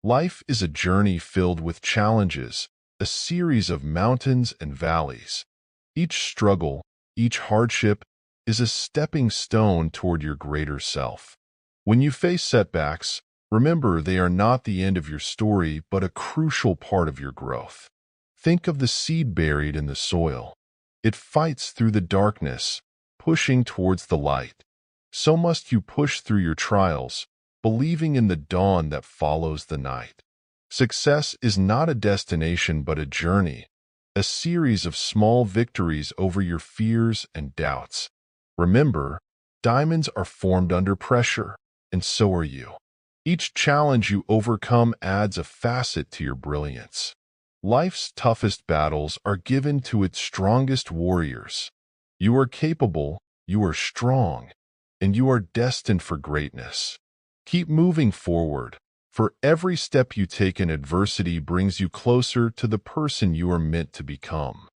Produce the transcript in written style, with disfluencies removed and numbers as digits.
Life is a journey filled with challenges, a series of mountains and valleys. Each struggle, each hardship, is a stepping stone toward your greater self. When you face setbacks, remember they are not the end of your story, but a crucial part of your growth. Think of the seed buried in the soil. It fights through the darkness, pushing towards the light. So must you push through your trials, believing in the dawn that follows the night. Success is not a destination but a journey, a series of small victories over your fears and doubts. Remember, diamonds are formed under pressure, and so are you. Each challenge you overcome adds a facet to your brilliance. Life's toughest battles are given to its strongest warriors. You are capable, you are strong, and you are destined for greatness. Keep moving forward, for every step you take in adversity brings you closer to the person you are meant to become.